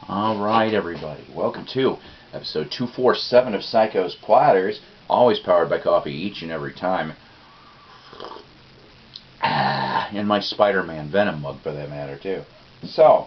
Alright, everybody. Welcome to episode 247 of Psykos Platters, always powered by coffee each and every time. And my Spider-Man Venom mug, for that matter, too. So,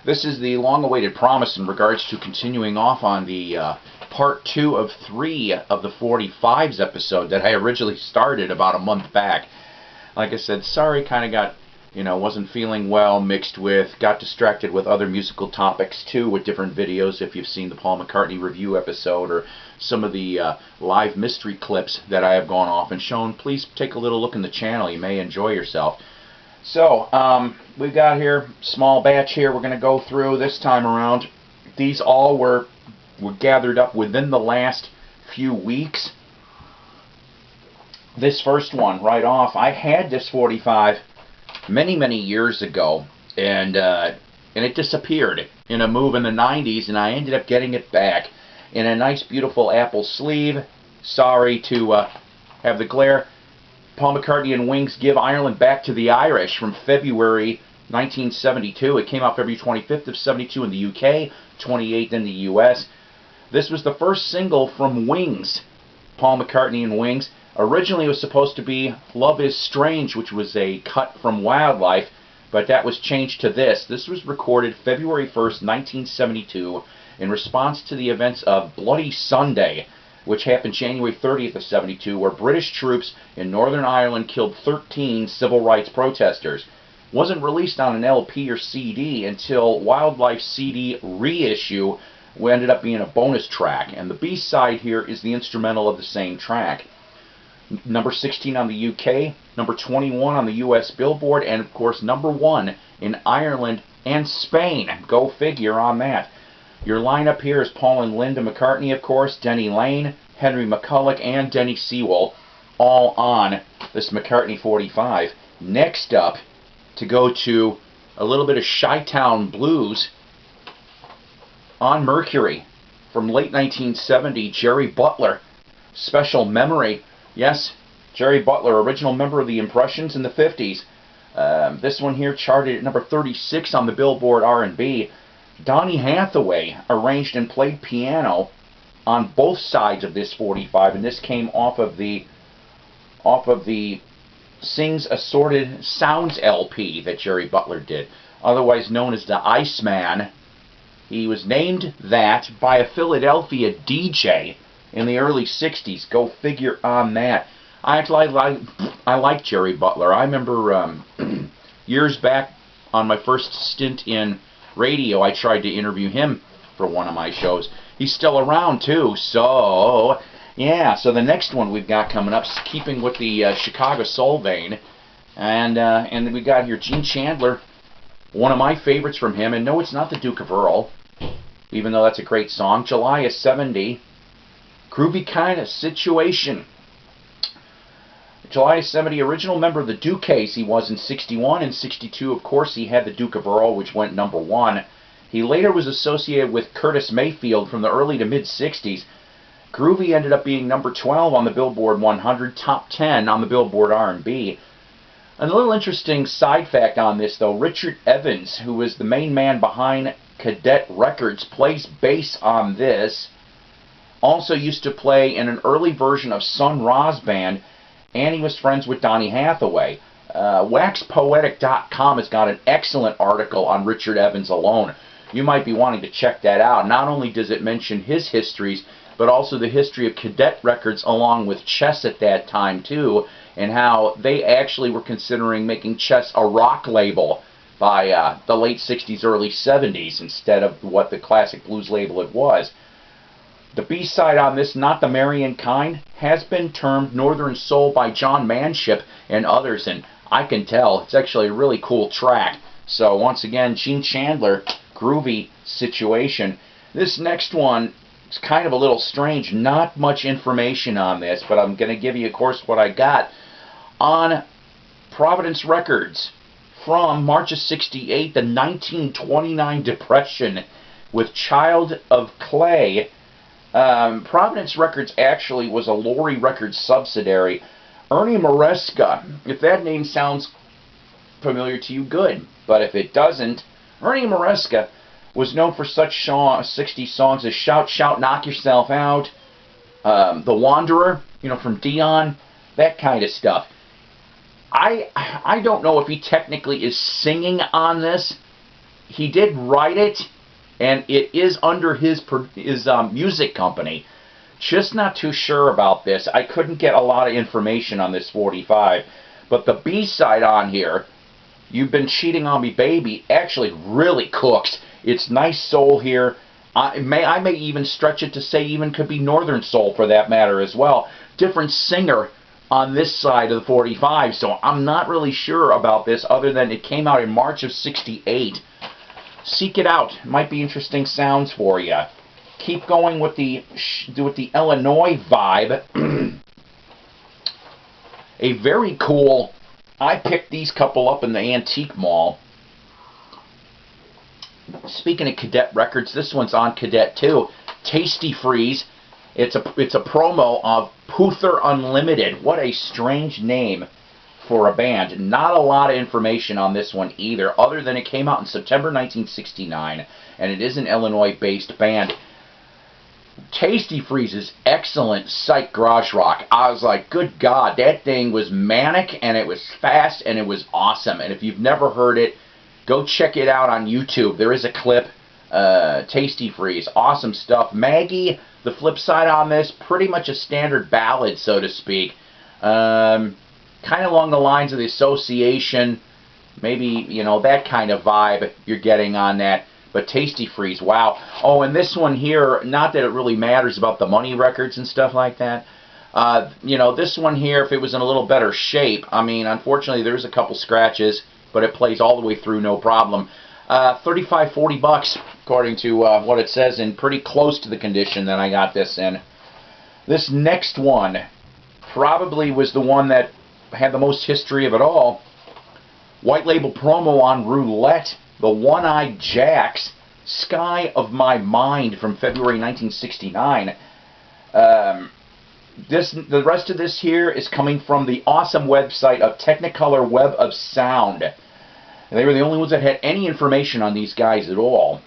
this is the long-awaited promise in regards to continuing off on the part 2 of 3 of the 45s episode that I originally started about a month back. Like I said, sorry, kind of got... wasn't feeling well, mixed with, got distracted with other musical topics too, with different videos. If you've seen the Paul McCartney review episode or some of the live mystery clips that I have gone off and shown, please take a little look in the channel. You may enjoy yourself. So, we've got here, small batch here we're going to go through this time around. These all were gathered up within the last few weeks. This first one, right off, I had this 45 many years ago, and it disappeared in a move in the 90s, and I ended up getting it back in a nice beautiful apple sleeve. Sorry to have the glare. Paul McCartney and Wings Give Ireland Back to the Irish from February 1972. It came out February 25th of 72 in the UK, 28th in the US. This was the first single from Wings, Paul McCartney and Wings. Originally it was supposed to be Love Is Strange, which was a cut from Wildlife, but that was changed to this. This was recorded February 1st, 1972, in response to the events of Bloody Sunday, which happened January 30th of 72, where British troops in Northern Ireland killed 13 civil rights protesters. Wasn't released on an LP or CD until Wildlife CD reissue, which ended up being a bonus track, and the B-side here is the instrumental of the same track. Number 16 on the UK, number 21 on the US Billboard, and of course number 1 in Ireland and Spain. Go figure on that. Your lineup here is Paul and Linda McCartney, of course, Denny Lane, Henry McCulloch, and Denny Sewell, all on this McCartney 45. Next up, to go to a little bit of Chi-Town blues on Mercury from late 1970, Jerry Butler, Special Memory. Yes, Jerry Butler, original member of the Impressions in the 50s. This one here charted at number 36 on the Billboard R&B. Donny Hathaway arranged and played piano on both sides of this 45, and this came off of the Sings Assorted Sounds LP that Jerry Butler did, otherwise known as the Iceman. He was named that by a Philadelphia DJ in the early 60s. Go figure on that. I like Jerry Butler. I remember years back on my first stint in radio, I tried to interview him for one of my shows. He's still around too, so yeah. So the next one we've got coming up, keeping with the Chicago soul vein, and we got here Gene Chandler, one of my favorites from him. And no, it's not the Duke of Earl, even though that's a great song. July of '70. Groovy Kind of Situation. July 70, original member of the Dukees. He was in 61 and 62. Of course, he had the Duke of Earl, which went number 1. He later was associated with Curtis Mayfield from the early to mid-60s. Groovy ended up being number 12 on the Billboard 100, top 10 on the Billboard R&B. A little interesting side fact on this, though, Richard Evans, who was the main man behind Cadet Records, plays bass on this. Also used to play in an early version of Sun Ra's band, and he was friends with Donny Hathaway. WaxPoetic.com has got an excellent article on Richard Evans alone. You might be wanting to check that out. Not only does it mention his histories, but also the history of Cadet Records along with Chess at that time too, and how they actually were considering making Chess a rock label by the late 60s, early 70s, instead of what the classic blues label it was. The B-side on this, Not the Marrying Kind, has been termed Northern Soul by John Manship and others, and I can tell it's actually a really cool track. So once again, Gene Chandler, Groovy Situation. This next one is kind of a little strange. Not much information on this, but I'm going to give you, of course, what I got. On Providence Records from March of 68, the 1929 Depression with Child of Clay. Providence Records actually was a Laurie Records subsidiary. Ernie Maresco, if that name sounds familiar to you, good. But if it doesn't, Ernie Maresco was known for such 60 songs as Shout, Shout, Knock Yourself Out, The Wanderer, you know, from Dion, that kind of stuff. I don't know if he technically is singing on this. He did write it, and it is under his music company. Just not too sure about this. I couldn't get a lot of information on this 45. But the B-side on here, You've Been Cheating on Me Baby, actually really cooks. It's nice soul here. I may even stretch it to say even could be Northern Soul for that matter as well. Different singer on this side of the 45, so I'm not really sure about this other than it came out in March of '68. Seek it out. Might be interesting sounds for you. Keep going with the Illinois vibe. A very cool, I picked these couple up in the antique mall. Speaking of Cadet Records, this one's on Cadet too. Tastee Freez. It's a promo of Poother Unlimited. What a strange name for a band. Not a lot of information on this one either, other than it came out in September 1969, and it is an Illinois-based band. Tastee Freez is excellent psych garage rock. I was like, good God, that thing was manic, and it was fast, and it was awesome. And if you've never heard it, go check it out on YouTube. There is a clip. Tastee Freez, awesome stuff. Maggie, the flip side on this, pretty much a standard ballad, so to speak. Kind of along the lines of the Association, maybe, you know, that kind of vibe you're getting on that. But Tastee Freez, wow. Oh, and this one here, not that it really matters about the money records and stuff like that. You know, this one here, if it was in a little better shape, I mean, unfortunately, there's a couple scratches, but it plays all the way through, no problem. 35, 40 bucks, according to what it says, and pretty close to the condition that I got this in. This next one probably was the one that had the most history of it all. White label promo on Roulette, the One-Eyed Jacks, Sky of My Mind from February 1969. The rest of this here is coming from the awesome website of Technicolor Web of Sound. They were the only ones that had any information on these guys at all.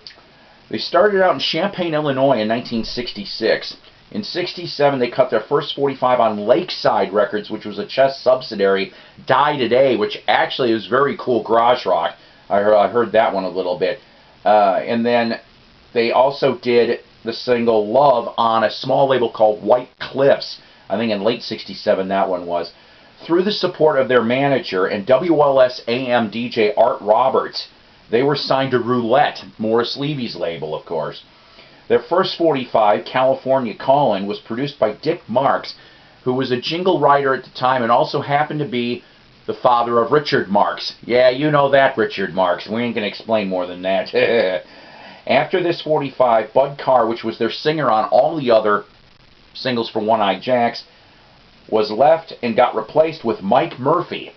They started out in Champaign, Illinois in 1966. In '67, they cut their first 45 on Lakeside Records, which was a Chess subsidiary, Die Today, which actually is very cool garage rock. I heard that one a little bit. And then they also did the single Love on a small label called White Cliffs. I think in late '67 that one was. Through the support of their manager and WLS AM DJ Art Roberts, they were signed to Roulette, Morris Levy's label, of course. Their first 45, California Callin', was produced by Dick Marks, who was a jingle writer at the time and also happened to be the father of Richard Marx. Yeah, you know that, Richard Marx. We ain't going to explain more than that. After this 45, Bud Carr, which was their singer on all the other singles for One-Eyed Jacks, was left and got replaced with Mike Murphy.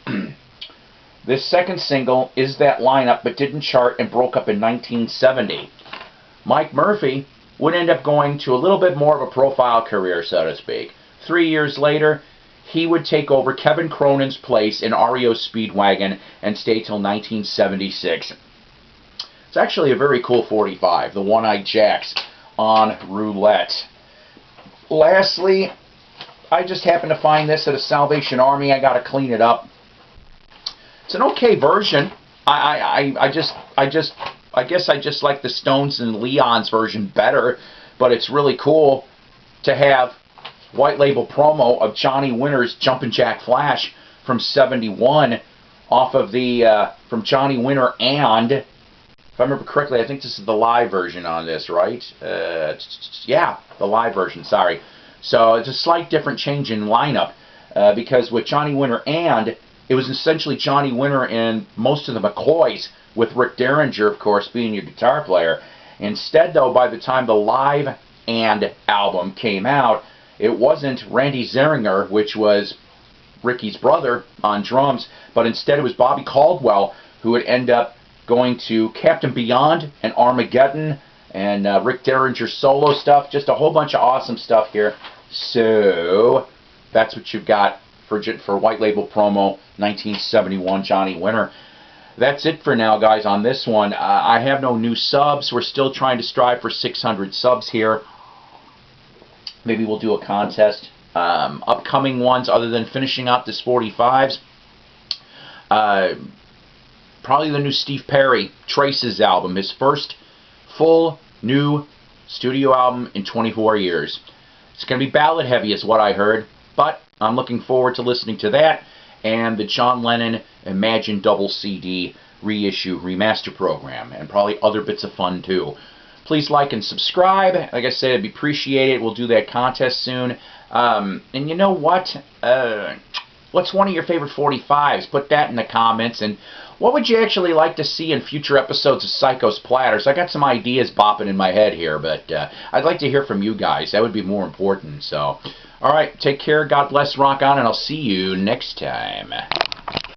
This second single is that lineup, but didn't chart and broke up in 1970. Mike Murphy would end up going to a little bit more of a profile career, so to speak. 3 years later, he would take over Kevin Cronin's place in REO Speedwagon and stay till 1976. It's actually a very cool 45, the One-Eyed Jacks on Roulette. Lastly, I just happened to find this at a Salvation Army. I got to clean it up. It's an okay version. I guess I just like the Stones and Leon's version better, but it's really cool to have white label promo of Johnny Winter's Jumpin' Jack Flash from '71 off of the from Johnny Winter, and if I remember correctly, I think this is the live version on this, right? Yeah, the live version, sorry. So it's a slight different change in lineup because with Johnny Winter and, it was essentially Johnny Winter and most of the McCoys, with Rick Derringer, of course, being your guitar player. Instead, though, by the time the Live and album came out, it wasn't Randy Zeringer, which was Ricky's brother, on drums, but instead it was Bobby Caldwell, who would end up going to Captain Beyond and Armageddon, and Rick Derringer's solo stuff. Just a whole bunch of awesome stuff here. So that's what you've got for White Label Promo 1971 Johnny Winter. that's it for now, guys, on this one. I have no new subs. We're still trying to strive for 600 subs here. Maybe we'll do a contest. Upcoming ones, other than finishing up this 45s. Probably the new Steve Perry, Traces album. His first full new studio album in 24 years. It's going to be ballad heavy is what I heard, but I'm looking forward to listening to that and the John Lennon Imagine double CD reissue remaster program, and probably other bits of fun too. Please like and subscribe. Like I said, it'd be appreciated. We'll do that contest soon. And you know what? What's one of your favorite 45s? Put that in the comments. And what would you actually like to see in future episodes of Psykos Platters? I got some ideas bopping in my head here, but I'd like to hear from you guys. That would be more important. So, all right, take care. God bless. Rock on, and I'll see you next time.